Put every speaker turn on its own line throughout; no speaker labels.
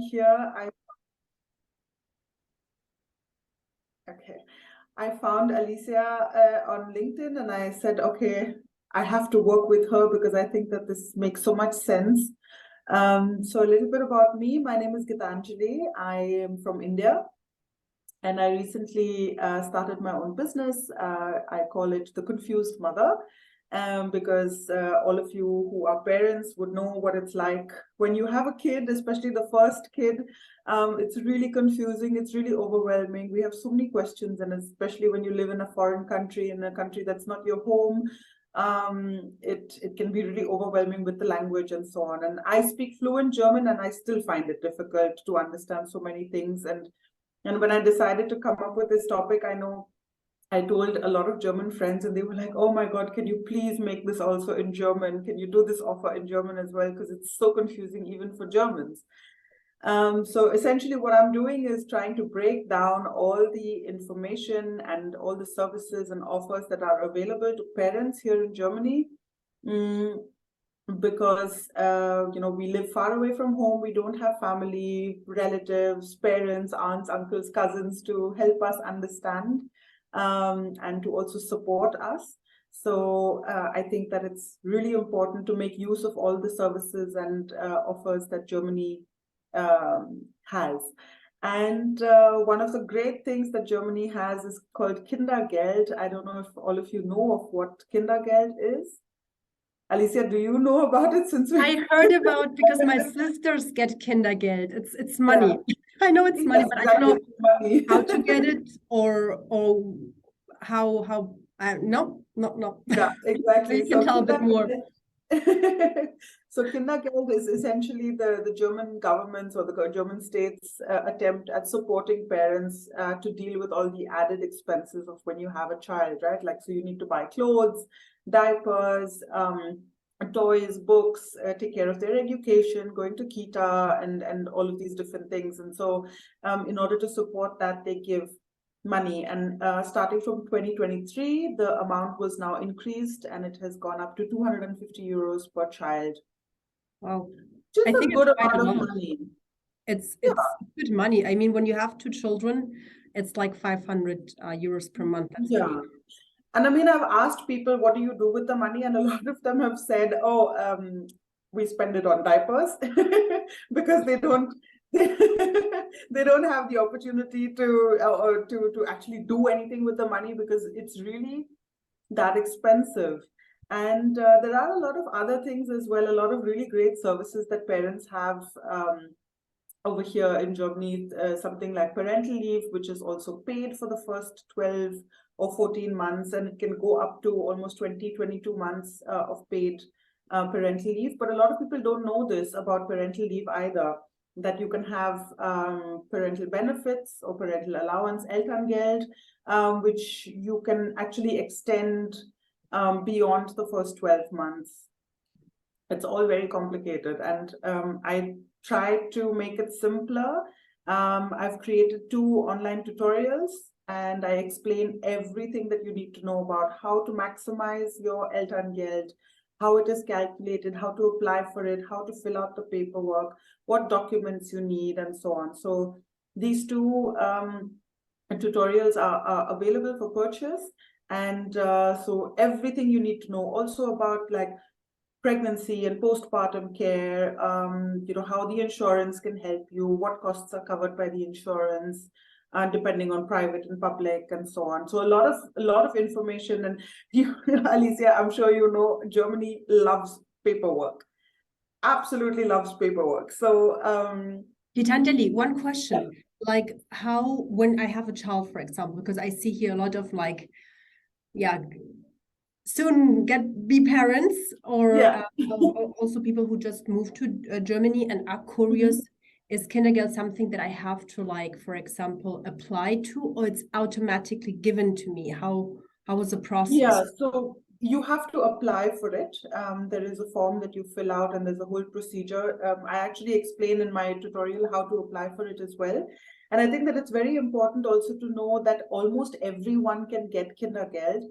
here, I found Alicia on LinkedIn, and I said, okay, I have to work with her because I think that this makes so much sense. So a little bit about me. My name is Gitanjali. I am from India, and I recently started my own business. I call it The Confused Mother, because all of you who are parents would know what it's like when you have a kid, especially the first kid. It's really confusing. It's really overwhelming. We have so many questions, and especially when you live in a foreign country, in a country that's not your home, it can be really overwhelming with the language and so on. And I speak fluent German, and I still find it difficult to understand so many things. And when I decided to come up with this topic, I told a lot of German friends, and they were like, oh my God, can you please make this also in German? Can you do this offer in German as well? Because it's so confusing even for Germans. So essentially what I'm doing is trying to break down all the information and all the services and offers that are available to parents here in Germany. Because we live far away from home. We don't have family, relatives, parents, aunts, uncles, cousins to help us understand and to also support us. So I think that it's really important to make use of all the services and offers that Germany has. And one of the great things that Germany has is called Kindergeld. I don't know if all of you know of what Kindergeld is. Alicia, do you know about it?
I heard about, because my sisters get Kindergeld. It's money. Yeah. I know it's money, but exactly. I don't know how to get it or how. No.
Yeah, exactly.
You can tell a bit more.
So Kindergeld is essentially the German government's or the German state's attempt at supporting parents to deal with all the added expenses of when you have a child, right? Like, so you need to buy clothes, diapers, toys, books, take care of their education, going to Kita, and all of these different things. And so in order to support that, they give money. And starting from 2023, the amount was now increased, and it has gone up to 250 euros per child.
Wow.
Just a good amount of money.
It's good money. I mean, when you have 2 children, it's like 500 euros per month.
Yeah. And I mean, I've asked people, what do you do with the money? And a lot of them have said, oh, we spend it on diapers because they don't have the opportunity to actually do anything with the money because it's really that expensive. And there are a lot of other things as well, a lot of really great services that parents have over here in Germany, something like parental leave, which is also paid for the first 12 or 14 months, and it can go up to almost 22 months of paid parental leave. But a lot of people don't know this about parental leave either, that you can have parental benefits or parental allowance, Elterngeld, which you can actually extend beyond the first 12 months. It's all very complicated, and I tried to make it simpler. I've created 2 online tutorials, and I explain everything that you need to know about how to maximize your Elterngeld, how it is calculated, how to apply for it, how to fill out the paperwork, what documents you need, and so on. So these 2 tutorials are available for purchase. And so everything you need to know also about like pregnancy and postpartum care, how the insurance can help you, what costs are covered by the insurance, depending on private and public, and so on. So a lot of information. And you, Alicia, I'm sure you know, Germany loves paperwork, absolutely loves paperwork. So
Gitanjali, one question, like how, when I have a child, for example, because I see here a lot of like, soon be parents, or also people who just moved to Germany and are curious. Is Kindergeld something that I have to, like, for example, apply to, or it's automatically given to me? How was the process?
Yeah, so you have to apply for it. There is a form that you fill out, and there's a whole procedure. I actually explain in my tutorial how to apply for it as well. And I think that it's very important also to know that almost everyone can get Kindergeld,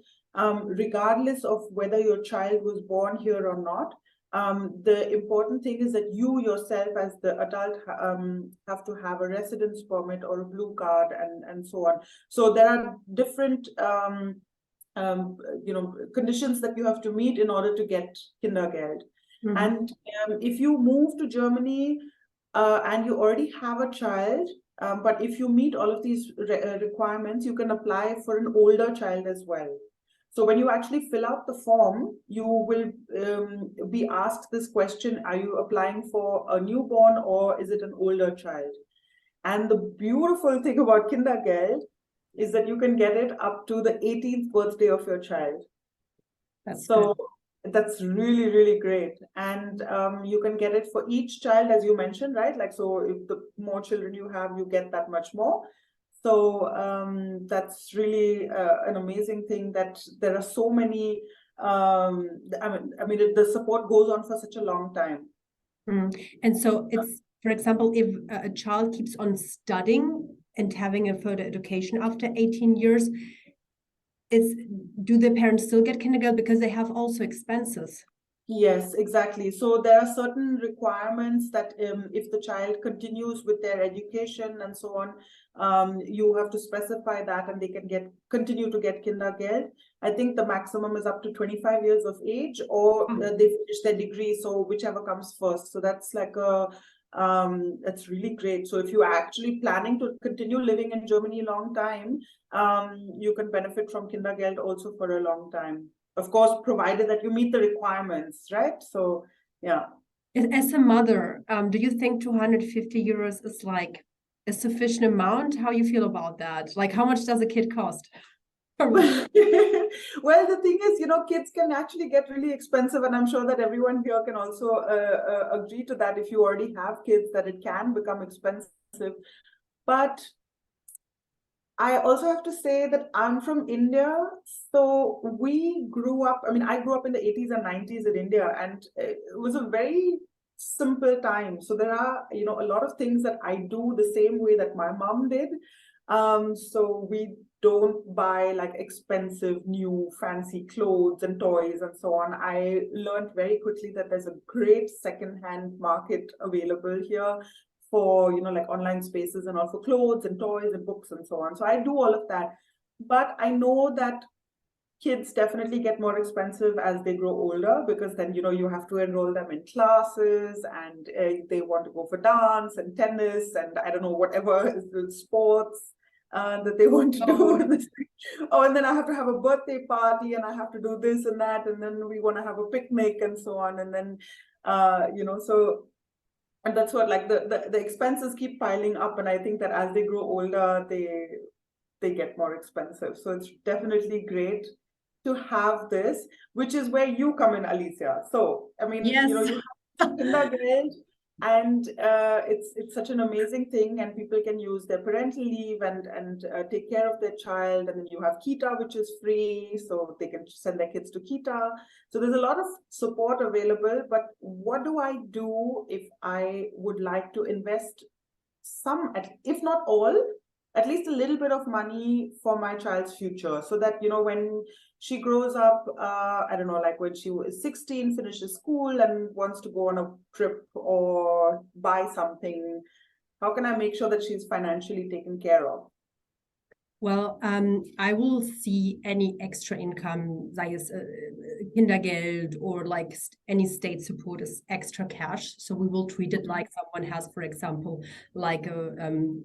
regardless of whether your child was born here or not. The important thing is that you yourself, as the adult, have to have a residence permit or a blue card, and so on. So there are different conditions that you have to meet in order to get Kindergeld.
Mhm.
And if you move to Germany and you already have a child, but if you meet all of these requirements, you can apply for an older child as well. So when you actually fill out the form, you will be asked this question: are you applying for a newborn or is it an older child? And the beautiful thing about Kindergeld is that you can get it up to the 18th birthday of your child.
That's
So
good.
that's really, really great. And you can get it for each child, as you mentioned, right? Like, so if the more children you have, you get that much more. So that's really an amazing thing, that there are so many, I mean, the support goes on for such a long time.
And so it's, for example, if a child keeps on studying and having a further education after 18 years, do the parents still get Kindergeld because they have also expenses?
Yes, exactly. So there are certain requirements that if the child continues with their education and so on, you have to specify that, and they can continue to get Kindergeld. I think the maximum is up to 25 years of age, or they finish their degree. So whichever comes first. So that's like that's really great. So if you're actually planning to continue living in Germany a long time, you can benefit from Kindergeld also for a long time. Of course, provided that you meet the requirements, right? So, yeah.
As a mother, do you think 250 euros is like a sufficient amount? How you feel about that? Like, how much does a kid cost?
Well, the thing is, kids can actually get really expensive, and I'm sure that everyone here can also agree to that. If you already have kids, that it can become expensive. But I also have to say that I'm from India, so we grew up, I mean, I grew up in the 80s and 90s in India, and it was a very simple time. So there are, a lot of things that I do the same way that my mom did. So we don't buy like expensive, new, fancy clothes and toys and so on. I learned very quickly that there's a great secondhand market available here for like online spaces and all, for clothes and toys and books and so on. So I do all of that, but I know that kids definitely get more expensive as they grow older, because then you have to enroll them in classes, and they want to go for dance and tennis and I don't know, whatever is the sports that they want to do. Oh, and then I have to have a birthday party, and I have to do this and that, and then we want to have a picnic and so on, and then so. And that's what, like, the expenses keep piling up, and I think that as they grow older, they get more expensive. So it's definitely great to have this, which is where you come in, Alicia. So I mean,
Yes.
you have Kindergeld, and it's such an amazing thing, and people can use their parental leave and take care of their child, and then you have Kita, which is free, so they can send their kids to Kita. So there's a lot of support available. But what do I do if I would like to invest some, if not all, at least a little bit of money for my child's future, so that when she grows up, I don't know, like when she is 16, finishes school and wants to go on a trip or buy something, how can I make sure that she's financially taken care of?
Well, I will see any extra income, sei es Kindergeld or like any state support as extra cash. So we will treat it like someone has, for example, like a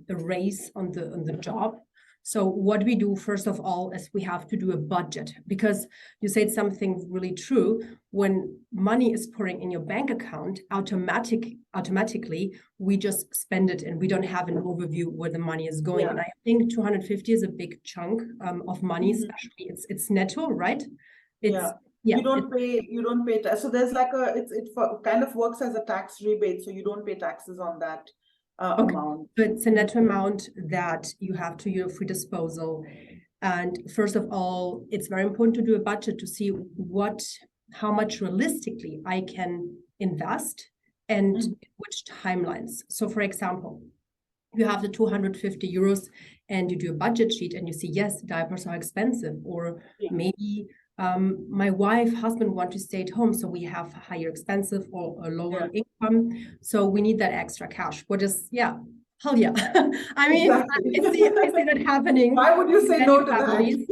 raise on the job. So what we do, first of all, is we have to do a budget, because you said something really true. When money is pouring in your bank account, automatically, we just spend it and we don't have an overview where the money is going.
Yeah.
And I think 250 is a big chunk of money, especially it's netto, right?
Yeah. You don't pay. So there's like kind of works as a tax rebate. So you don't pay taxes on that amount.
So it's a net amount that you have to your free disposal. And first of all, it's very important to do a budget to see how much realistically I can invest and which timelines. So for example, you have the 250 euros and you do a budget sheet and you see, yes, diapers are expensive, or maybe my husband want to stay at home, so we have higher expensive or a lower income, so we need that extra cash. What is, hell yeah. I mean,
Exactly.
I see that happening.
Why would you say
in
no
many
to that?
families,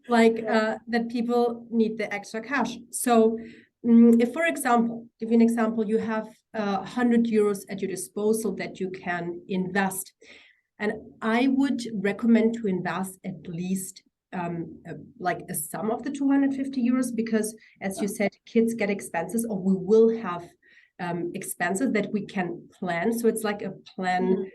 like that people need the extra cash. So if, for example, give you an example, you have 100 euros at your disposal that you can invest. And I would recommend to invest at least like a sum of the 250 euros, because as you said, kids get expenses, or we will have expenses that we can plan. So it's like a plan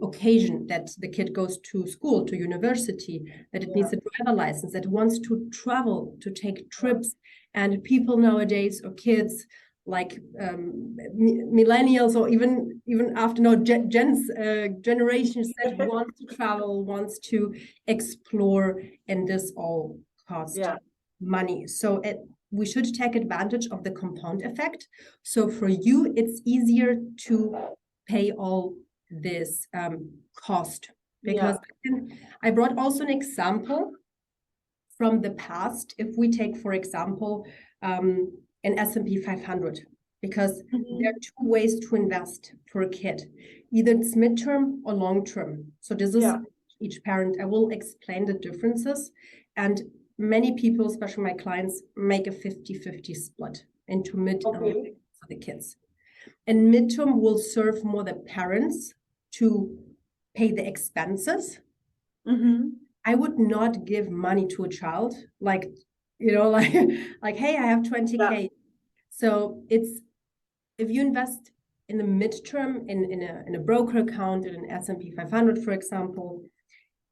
occasion, that the kid goes to school, to university, that it needs a driver license, that it wants to travel, to take trips. And people nowadays, or kids, like millennials, or even after generations that wants to travel, wants to explore, and this all costs money. So we should take advantage of the compound effect. So for you, it's easier to pay all this cost, because I brought also an example from the past. If we take, for example, an S&P 500, because there are two ways to invest for a kid. Either it's midterm or long-term. So this is each parent. I will explain the differences. And many people, especially my clients, make a 50-50 split into mid and long for the kids. And midterm will serve more the parents to pay the expenses. I would not give money to a child, like, like, hey, I have 20K. So it's, if you invest in the midterm in a broker account, in an S&P 500, for example,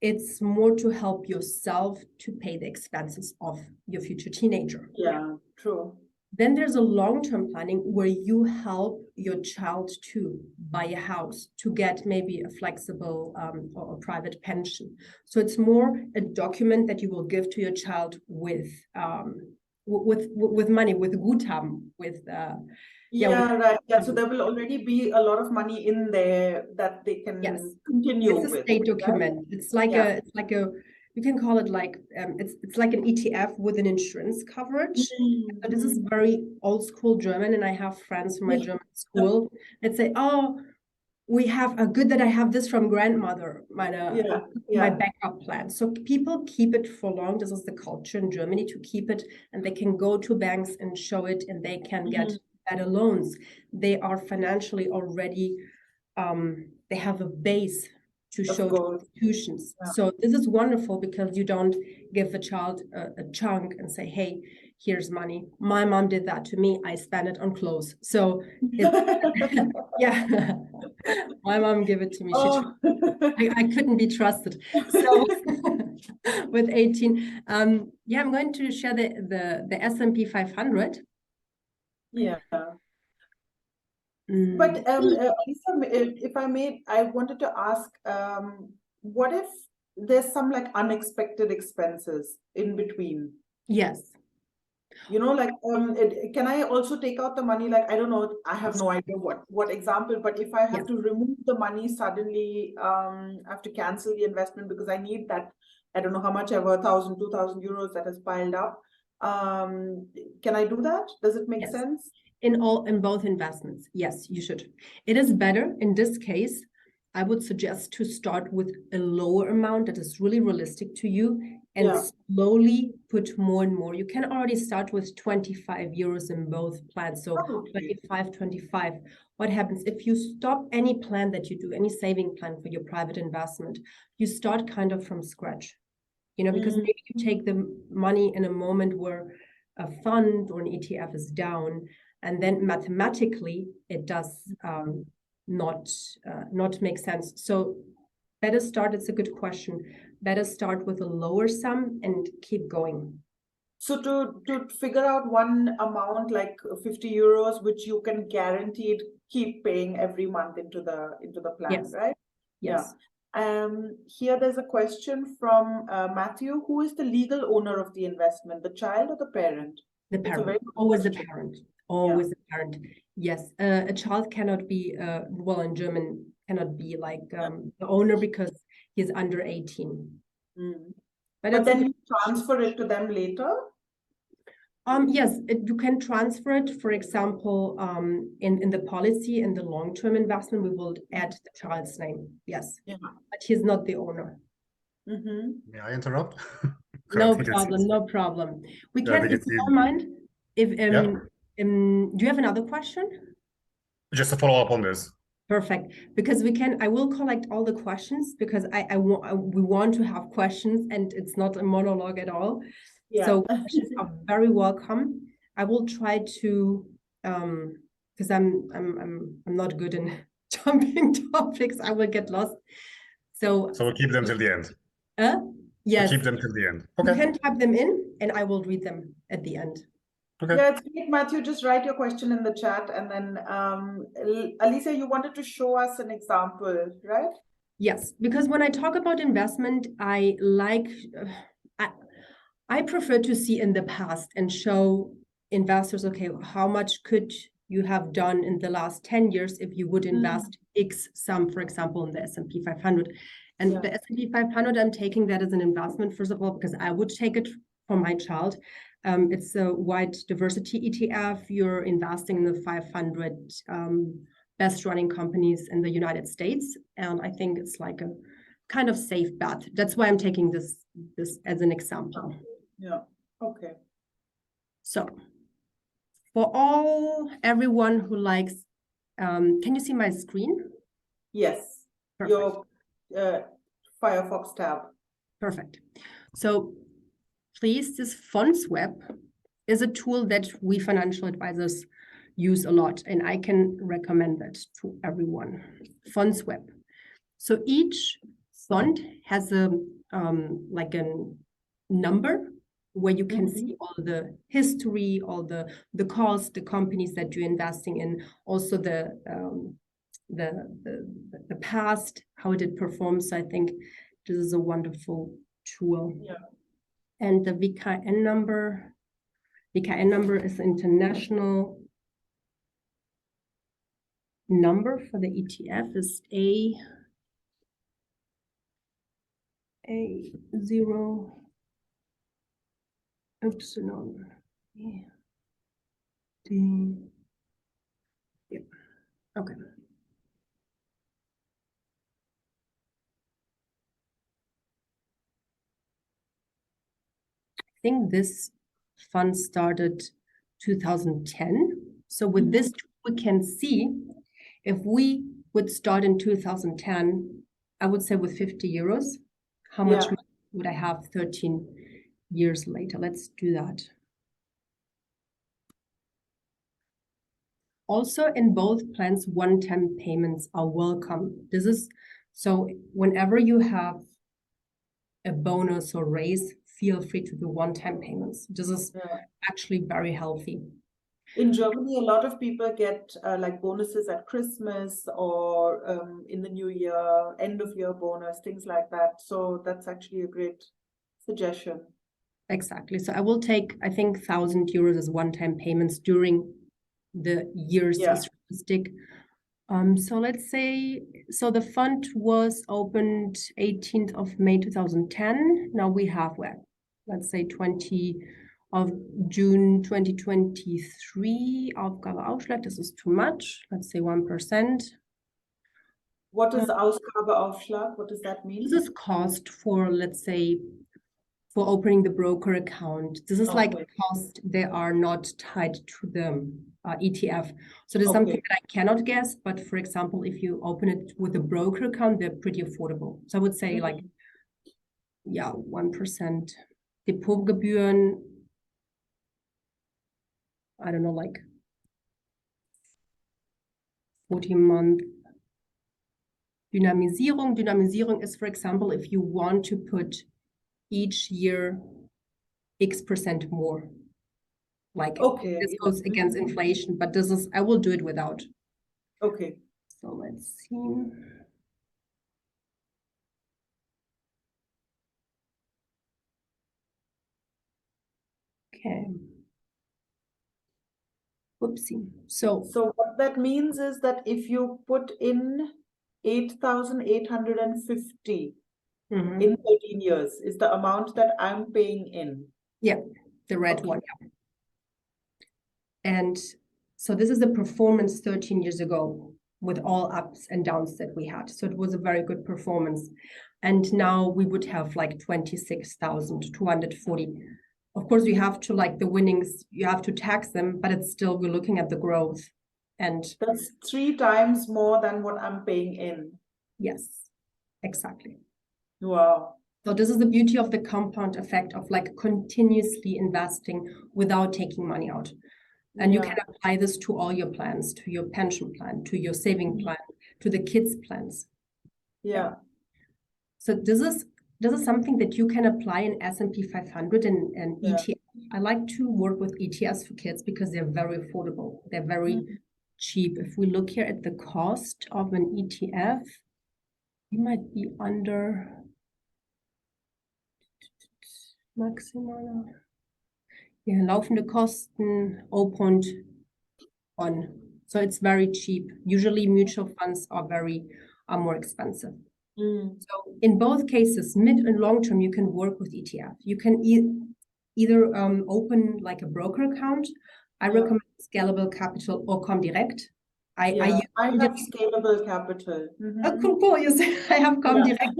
it's more to help yourself to pay the expenses of your future teenager.
Yeah, true.
Then there's a long-term planning where you help your child to buy a house, to get maybe a flexible or a private pension. So it's more a document that you will give to your child with money, with Guthaben, with
right. So there will already be a lot of money in there that they can continue with.
It's a state document. Right? It's like a you can call it like it's like an ETF with an insurance coverage. So this is very old school German, and I have friends from my German school that say, "Oh, we have a good that I have this from grandmother, my backup plan." So people keep it for long. This is the culture in Germany, to keep it, and they can go to banks and show it, and they can get better loans. They are financially already. They have a base to show to institutions. So this is wonderful, because you don't give a child a chunk and say, hey, here's money. My mom did that to me. I spent it on clothes. So my mom gave it to me. I couldn't be trusted. So with 18, I'm going to share the S&P 500.
But Lisa, if I may, I wanted to ask, what if there's some like unexpected expenses in between?
Yes.
Like, can I also take out the money? Like, I don't know, I have no idea what example, but if I have to remove the money suddenly, I have to cancel the investment because I need that, I don't know how much ever, 1,000, 2,000 euros that has piled up. Can I do that? Does it make sense?
In both investments, yes, you should. It is better in this case. I would suggest to start with a lower amount that is really realistic to you, and slowly put more and more. You can already start with 25 euros in both plans. So 25. What happens if you stop any plan that you do, any saving plan for your private investment? You start kind of from scratch, because maybe you take the money in a moment where a fund or an ETF is down, and then mathematically it does not make sense. So better start, it's a good question, better start with a lower sum and keep going.
So to figure out one amount like 50 euros, which you can guaranteed keep paying every month into the plan, right?
Yes.
Here there's a question from Matthew. Who is the legal owner of the investment, the child or the parent?
The parent. Always the parent. Always the parent. Yes. A child cannot be, in German, cannot be like the owner because he's under 18.
But then you transfer it to them later?
Yes, you can transfer it. For example, in the policy, in the long-term investment, we will add the child's name. Yes,
Yeah.
but he's not the owner.
Mm-hmm.
May I interrupt?
No problem, no problem. We
Yeah, I
can,
think
if
it's
you
easy.
don't mind, if
Yeah.
do you have another question?
Just to follow up on this.
Perfect, because I will collect all the questions because we want to have questions and it's not a monologue at all.
Yeah.
So questions are very welcome. I will try to, because I'm not good in jumping topics. I will get lost. So
we'll keep them till the end.
Yes.
We'll keep them till the end.
You
Okay.
can type them in and I will read them at the end.
Okay.
Yeah, it's great, Matthew. Just write your question in the chat, and then Alicia, you wanted to show us an example, right?
Yes, because when I talk about investment, I like, I prefer to see in the past and show investors, okay, how much could you have done in the last 10 years if you would invest X sum, for example, in the S&P 500. And the S&P 500, I'm taking that as an investment, first of all, because I would take it for my child. It's a wide diversity ETF. You're investing in the 500 best running companies in the United States. And I think it's like a kind of safe bet. That's why I'm taking this as an example.
Yeah. Okay.
So for everyone who likes, can you see my screen?
Yes.
Perfect.
Your Firefox tab.
Perfect. So please, this fund swap is a tool that we financial advisors use a lot, and I can recommend that to everyone. Fund swap. So each fund has a like a number where you can see all the history, all the cost, the companies that you're investing in, also the past, how it did perform. So I think this is a wonderful tool.
Yeah.
And the VKN number is international number for the ETF is A0 epsilon D. Yeah. Okay. I think this fund started 2010. So with this, we can see if we would start in 2010, I would say with 50 euros, how much money would I have 13 years later? Let's do that. Also, in both plans, one-time payments are welcome. This is so whenever you have a bonus or raise, feel free to do one-time payments. This is actually very healthy.
In Germany, a lot of people get like bonuses at Christmas or in the new year, end of year bonus, things like that. So that's actually a great suggestion.
Exactly. So I will take, I think, 1,000 euros as one-time payments during the year's statistic. So let's say, so the fund was opened 18th of May 2010. Now we have, well, let's say 20 of June 2023. Aufgabeaufschlag, this is too much. Let's say 1%.
What is Ausgabeaufschlag? What does that mean?
This is cost for, let's say, for opening the broker account. This is like cost, they are not tied to the ETF. So there's something that I cannot guess, but for example, if you open it with a broker account, they're pretty affordable. So I would say like, yeah, 1%. Depotgebühren, I don't know, like 14-month. Dynamisierung is, for example, if you want to put each year X% more. Like this goes against inflation, but this is, I will do it without.
Okay.
So let's see. Okay. Whoopsie. So
what that means is that if you put in 8,850 in 13 years is the amount that I'm paying in.
Yeah, the red one. Yeah. And so this is the performance 13 years ago with all ups and downs that we had. So it was a very good performance. And now we would have like 26,240. Of course, you have to, like, the winnings, you have to tax them, but it's still, we're looking at the growth. And
that's 3 times more than what I'm paying in.
yes, exactly.
Wow.
So this is the beauty of the compound effect of like continuously investing without taking money out. And you can apply this to all your plans, to your pension plan, to your saving plan, to the kids' plans.
Yeah.
So this is something that you can apply in S&P 500 and ETF. I like to work with ETFs for kids because they're very affordable. They're very cheap. If we look here at the cost of an ETF, you might be under maximal. Yeah, laufende Kosten 0.1. So it's very cheap. Usually mutual funds are more expensive. So in both cases, mid and long term, you can work with ETF. You can either open like a broker account. I recommend Scalable Capital or Comdirect. I
have Scalable Capital.
Oh, cool. You say I have Comdirect.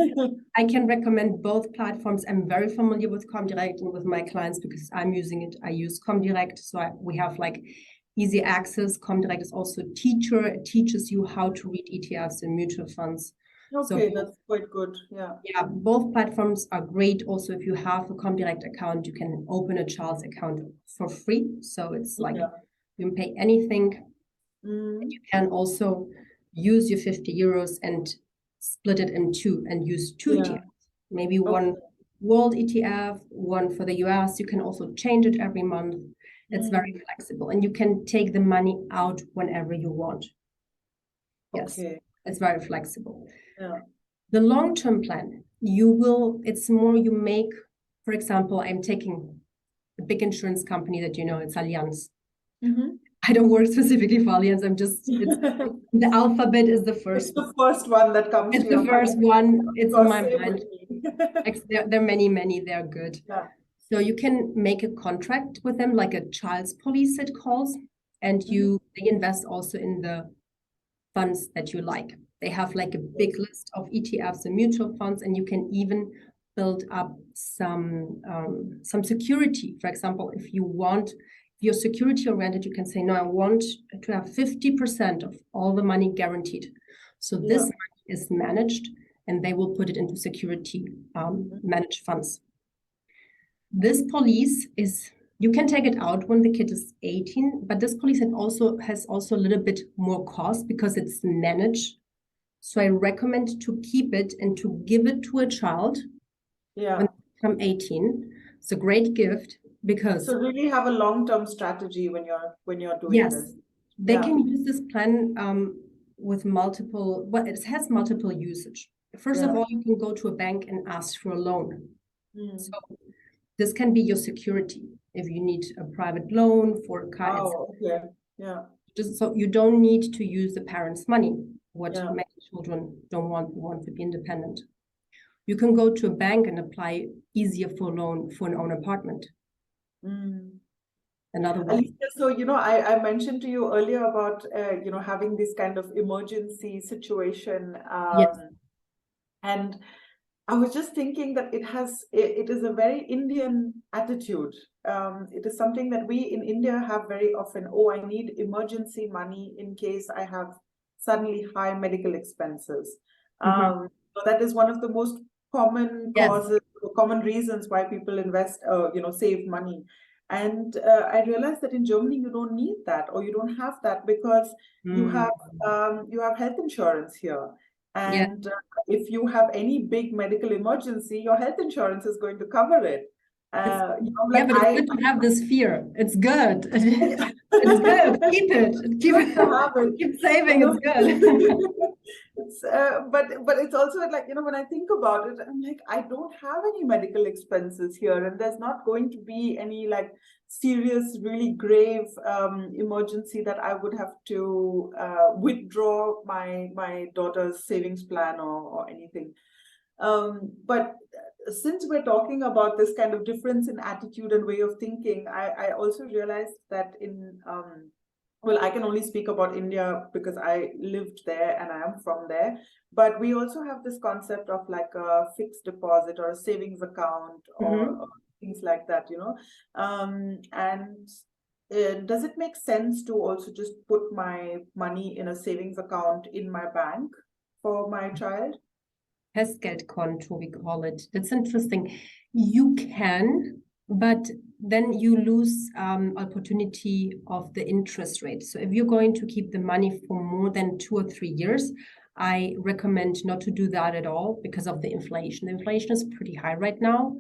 I can recommend both platforms. I'm very familiar with Comdirect and with my clients because I'm using it. I use Comdirect. So we have like easy access. Comdirect is also a teacher. It teaches you how to read ETFs and mutual funds.
Okay, that's quite good.
Yeah, both platforms are great. Also, if you have a Comdirect account, you can open a child's account for free. So it's like you can pay anything. You can also use your 50 euros and split it in two and use two ETFs. Maybe one world ETF, one for the US. You can also change it every month. It's very flexible and you can take the money out whenever you want. Yes, it's very flexible. The long-term plan, it's more you make, for example, I'm taking a big insurance company that you know, it's Allianz. I don't work specifically for Allianz. The alphabet is the first.
It's the first one that comes to your mind.
It's the first one. It's in my mind. There are many. They're good. So you can make a contract with them, like a child's police, it calls, and they invest also in the funds that you like. They have like a big list of ETFs and mutual funds, and you can even build up some security. For example, if you want your security oriented, you can say, no, I want to have 50% of all the money guaranteed. So this money is managed and they will put it into security managed funds. This police you can take it out when the kid is 18, but this police has also a little bit more cost because it's managed. So I recommend to keep it and to give it to a child when from 18. It's a great gift. Because
so really have a long-term strategy when you're doing this.
They can use this plan with multiple, it has multiple usage. First of all, you can go to a bank and ask for a loan. So this can be your security if you need a private loan for a car. Just so you don't need to use the parents' money. What many children don't want to be independent. You can go to a bank and apply easier for a loan for an own apartment. Another one.
Alicia, so I mentioned to you earlier about having this kind of emergency situation, and I was just thinking that it is a very Indian attitude. It is something that we in India have very often. Oh, I need emergency money in case I have suddenly high medical expenses. So that is one of the most common causes, common reasons why people invest, save money. And I realized that in Germany you don't need that, or you don't have that because you have health insurance here. And if you have any big medical emergency, your health insurance is going to cover it.
But it's good to have this fear. It's good. It's good. Keep it. Keep saving. It's good.
But it's also like, when I think about it, I'm like, I don't have any medical expenses here, and there's not going to be any like serious, really grave emergency that I would have to withdraw my daughter's savings plan or anything. But since we're talking about this kind of difference in attitude and way of thinking, I also realized that well, I can only speak about India because I lived there and I am from there. But we also have this concept of like a fixed deposit or a savings account or things like that, you know. And does it make sense to also just put my money in a savings account in my bank for my child?
Festgeldkonto, we call it. That's interesting. You can, but then you lose opportunity of the interest rate. So if you're going to keep the money for more than 2 or 3 years, I recommend not to do that at all because of the inflation. The inflation is pretty high right now.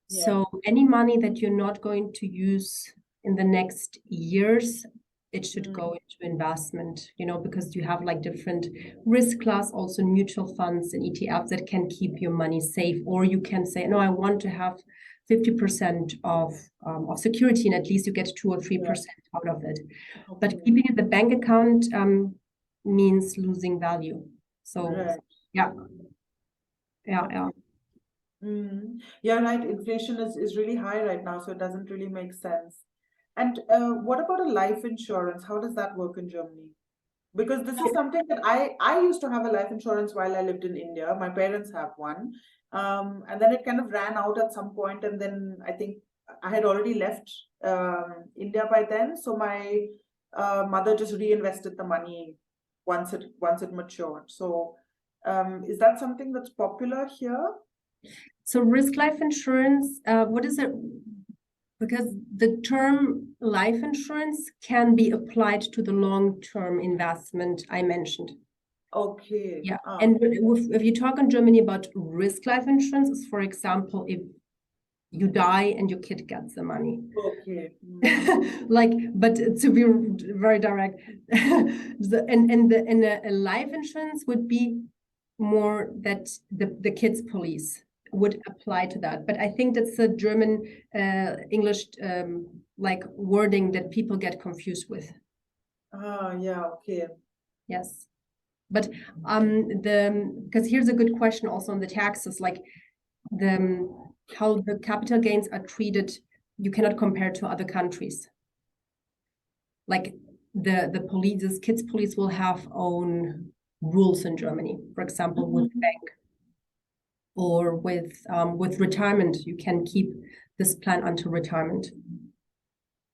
Yeah.
So any money that you're not going to use in the next years, it should go into investment, you know, because you have like different risk class, also mutual funds and ETFs that can keep your money safe. Or you can say, no, I want to have 50% of security, and at least you get 2 or 3% out of it. But keeping it in the bank account means losing value. So yeah.
Yeah, right. Inflation is really high right now, so it doesn't really make sense. And what about a life insurance? How does that work in Germany? Because this is something that I used to have a life insurance while I lived in India. My parents have one. And then it kind of ran out at some point, and then I think I had already left India by then. So my mother just reinvested the money once it matured. So is that something that's popular here?
So risk life insurance, what is it? Because the term life insurance can be applied to the long-term investment I mentioned.
Okay.
Yeah. And if you talk in Germany about risk life insurance, is for example, if you die and your kid gets the money.
Okay.
Like, but to be very direct, and a life insurance would be more that the kids police would apply to that. But I think that's a German English like wording that people get confused with.
Yeah, okay.
Yes. But because here's a good question also on the taxes, like how the capital gains are treated, you cannot compare to other countries. Like the police, kids police will have own rules in Germany, for example, with bank or with retirement. You can keep this plan until retirement.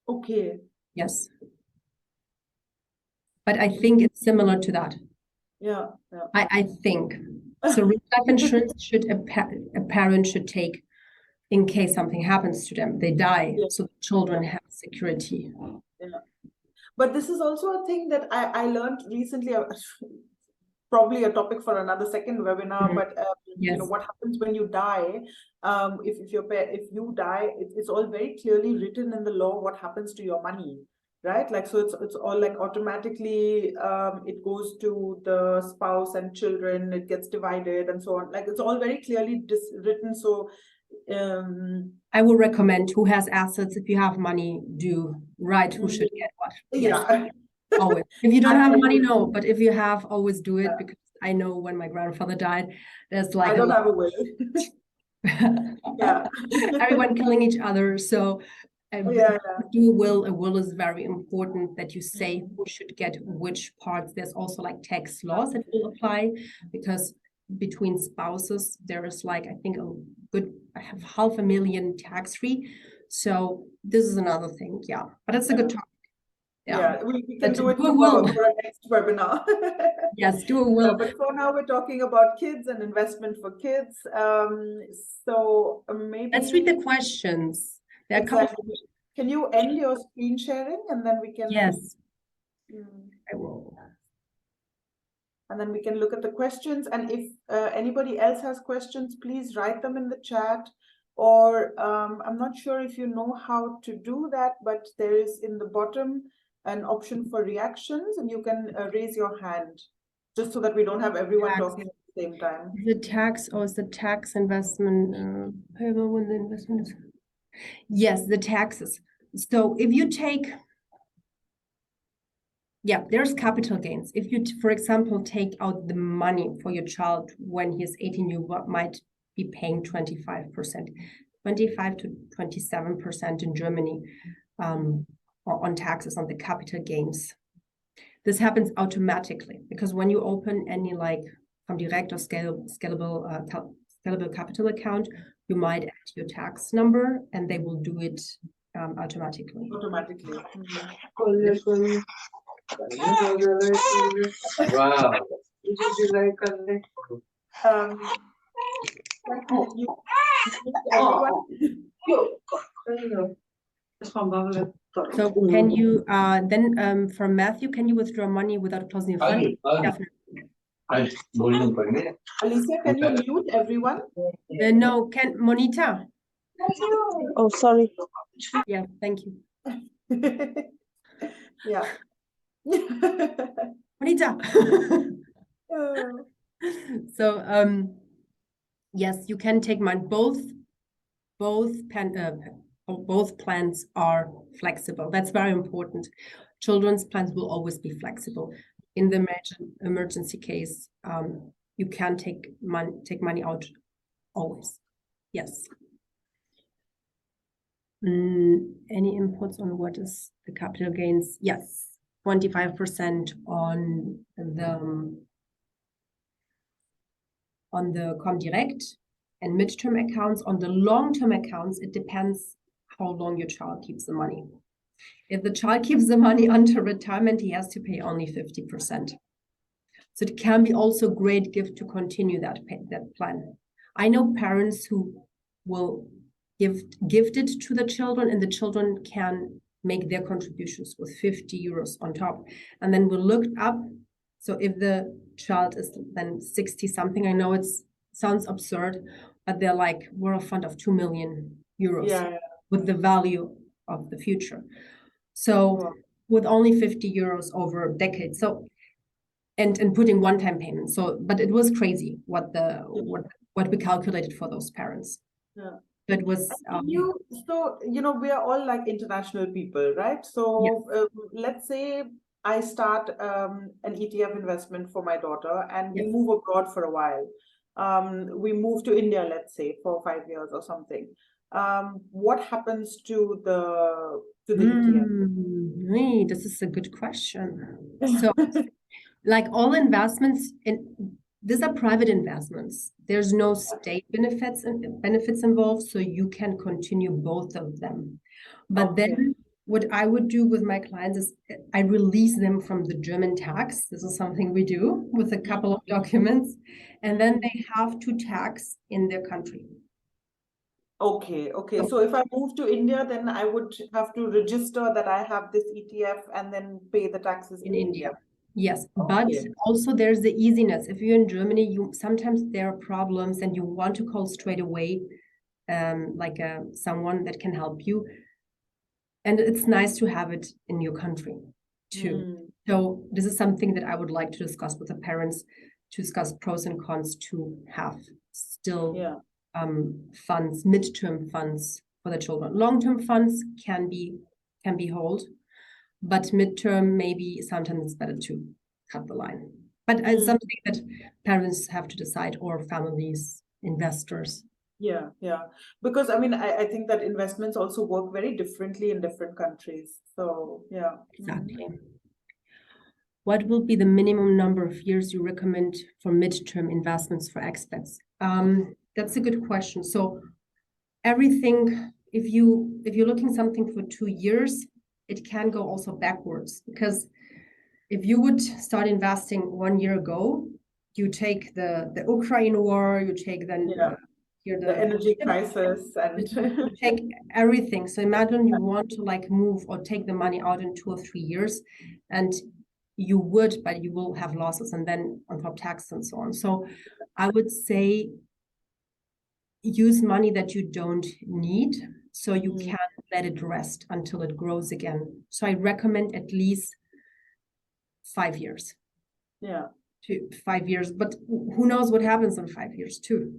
Okay.
Yes. But I think it's similar to that.
Yeah.
I think. So life insurance should a parent should take in case something happens to them. They die, so the children have security.
Yeah. But this is also a thing that I learned recently, probably a topic for another second webinar, but you know, what happens when you die? If you die, it's all very clearly written in the law what happens to your money, right? Like, so it's all like automatically it goes to the spouse and children, it gets divided and so on. Like, it's all very clearly written. So
I will recommend who has assets. If you have money, do write who should get what. Yes.
Yeah.
Always. If you don't have money, no. But if you have, always do it, because I know when my grandfather died, there's like
I don't have a will.
Yeah. Everyone killing each other. So do a will. A will is very important, that you say who should get which parts. There's also like tax laws that will apply, because between spouses there is like, I think I have 500,000 tax free. So this is another thing. Yeah, but it's a good topic.
Yeah, we can do it tomorrow for our next webinar.
Yes, do a will.
But for now, we're talking about kids and investment for kids. So maybe
let's read the questions.
Exactly. Can you end your screen sharing, and then we can?
Yes, I will.
And then we can look at the questions. And if anybody else has questions, please write them in the chat. Or I'm not sure if you know how to do that, but there is in the bottom an option for reactions, and you can raise your hand, just so that we don't have everyone talking at the same time.
The tax, or is the tax investment payable when the investment is? Yes, the taxes. So if you take Yeah, there's capital gains. If you, for example, take out the money for your child when he's 18, you might be paying 25%, 25 to 27% in Germany on taxes on the capital gains. This happens automatically because when you open any like Comdirect or scalable capital account, you might add your tax number and they will do it automatically.
Automatically.
Wow.
So can you then from Matthew, can you withdraw money without closing your fund? Definitely.
Alicia, can you mute everyone?
No, can Monita?
Oh, sorry.
Yeah, thank you.
Yeah.
Monita.
Oh.
So yes, you can take money. Both plans are flexible. That's very important. Children's plans will always be flexible. In the emergency case, you can take money out always. Yes. Any inputs on what is the capital gains? Yes, 25% on the Comdirect and midterm accounts. On the long-term accounts, it depends how long your child keeps the money. If the child keeps the money until retirement, he has to pay only 50%. So it can be also a great gift to continue that plan. I know parents who will gift it to the children, and the children can make their contributions with 50 euros on top. And then we looked up. So if the child is then 60 something, I know it sounds absurd, but they're like, we're a fund of 2 million euros with the value of the future. So with only 50 euros over decades. So and putting one-time payments. So, but it was crazy what we calculated for those parents.
Yeah.
It was
so we are all like international people, right? So let's say I start an ETF investment for my daughter and we move abroad for a while. We move to India, let's say, for 5 years or something. What happens to the ETF?
This is a good question. So like all investments, these are private investments. There's no state benefits involved, so you can continue both of them. But then what I would do with my clients is I release them from the German tax. This is something we do with a couple of documents, and then they have to tax in their country.
Okay. So if I move to India, then I would have to register that I have this ETF and then pay the taxes in India.
Yes, but also there's the easiness. If you're in Germany, sometimes there are problems and you want to call straight away, like someone that can help you. And it's nice to have it in your country too. So this is something that I would like to discuss with the parents, to discuss pros and cons to have still funds, midterm funds for the children. Long-term funds can be hold. But midterm, maybe sometimes it's better to cut the line. But it's something that parents have to decide, or families, investors.
Yeah. Because I think that investments also work very differently in different countries. So yeah.
Exactly. What will be the minimum number of years you recommend for midterm investments for expats? That's a good question. So everything, if you're looking something for 2 years, it can go also backwards, because if you would start investing 1 year ago, you take the Ukraine war, you take then
the energy crisis, and
you take everything. So imagine you want to like move or take the money out in 2 or 3 years, and you would, but you will have losses, and then on top tax and so on. So I would say use money that you don't need, so you can let it rest until it grows again. So I recommend at least 5 years.
Yeah.
5 years, but who knows what happens in 5 years too.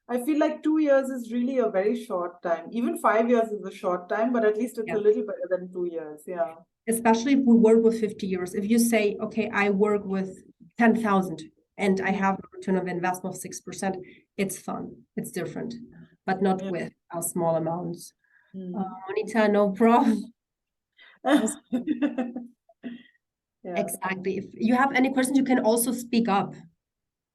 I feel like 2 years is really a very short time. Even 5 years is a short time, but at least it's a little better than 2 years. Yeah.
especially if we work with 50 euros. If you say, okay, I work with 10,000 and I have a return of investment of 6%, it's fun. It's different, but not
Yeah.
with our small amounts.
Mm.
Monita, no problem.
Yeah.
Exactly. If you have any questions, you can also speak up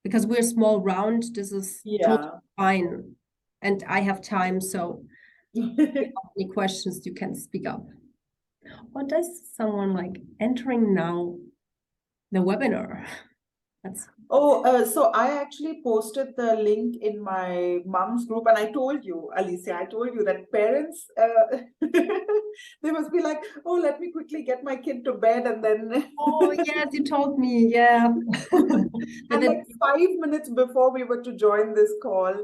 because we're small round. This is totally fine. And I have time, so if you have any questions, you can speak up. Or does someone like entering now the webinar? That's
So I actually posted the link in my mom's group, and I told you, Alicia, I told you that parents, they must be like, oh, let me quickly get my kid to bed, and then.
Oh yes, you told me, yeah.
And like 5 minutes before we were to join this call,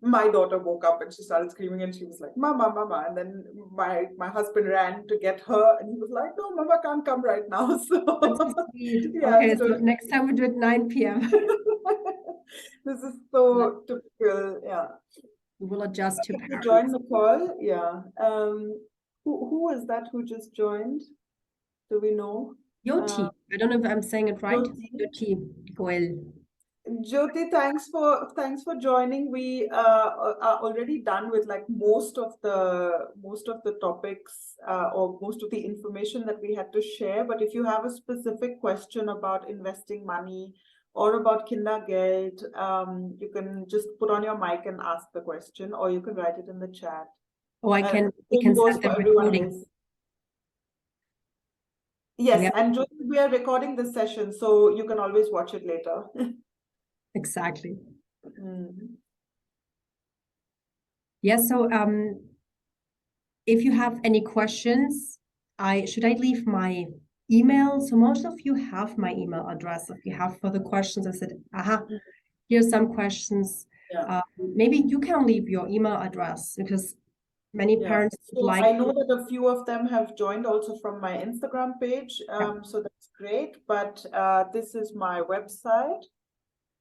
my daughter woke up and she started screaming, and she was like, "Mama, Mama!" And then my husband ran to get her, and he was like, "No, Mama can't come right now." So
that's so sweet.
yeah,
Okay, so next time we do it 9 p.m.
This is so typical. Yeah.
We will adjust to
Can you
parents.
join the call? Yeah. Who is that who just joined? Do we know?
Yoti. I don't know if I'm saying it right.
Yoti.
Yoti Goel.
Jyoti, thanks for joining. We are already done with like most of the topics or most of the information that we had to share. But if you have a specific question about investing money or about Kindergeld, you can just put on your mic and ask the question, or you can write it in the chat.
Oh, we can
goes
set
for
the
everyone
recording.
else. Yes, and Jyoti, we are recording this session, so you can always watch it later.
Exactly.
Mm.
Yeah, so if you have any questions, should I leave my email? So most of you have my email address. If you have further questions, I said, aha, here's some questions.
Yeah.
Maybe you can leave your email address because many parents
so
like.
I know that a few of them have joined also from my Instagram page. So that's great. But this is my website.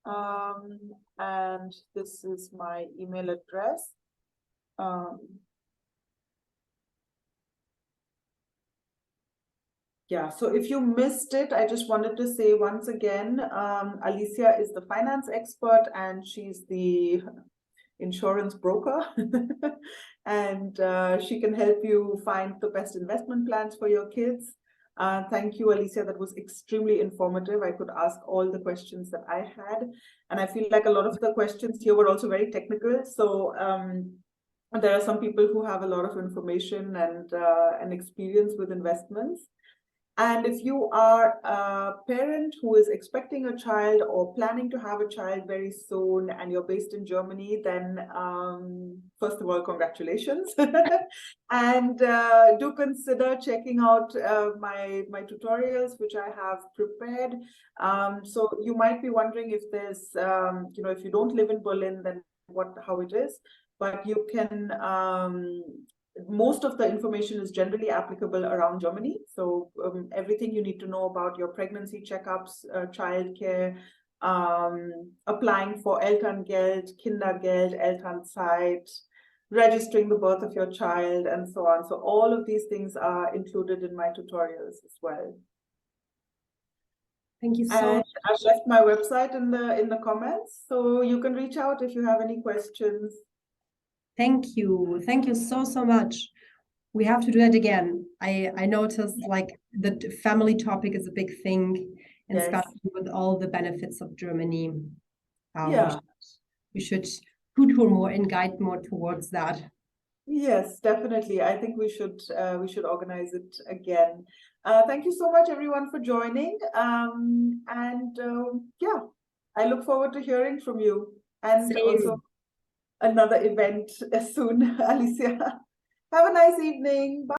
And this is my email address. Yeah, so if you missed it, I just wanted to say once again, Alicia is the finance expert and she's the insurance broker. And she can help you find the best investment plans for your kids. Thank you, Alicia. That was extremely informative. I could ask all the questions that I had. And I feel like a lot of the questions here were also very technical. So there are some people who have a lot of information and experience with investments. And if you are a parent who is expecting a child or planning to have a child very soon and you're based in Germany, then first of all, congratulations. And do consider checking out my tutorials, which I have prepared. So you might be wondering if there's, if you don't live in Berlin, then how it is. But you can most of the information is generally applicable around Germany. So everything you need to know about your pregnancy checkups, childcare, applying for Elterngeld, Kindergeld, Elternzeit, registering the birth of your child, and so on. So all of these things are included in my tutorials as well.
Thank you so much.
I've left my website in the comments, so you can reach out if you have any questions.
Thank you. Thank you so much. We have to do that again. I noticed like the family topic is a big thing, and especially with all the benefits of Germany. We should tutor more and guide more towards that. Yes,
definitely. I think we should organize it again. Thank you so much, everyone, for joining. I look forward to hearing from you. And also another event soon, Alicia. Have a nice evening. Bye.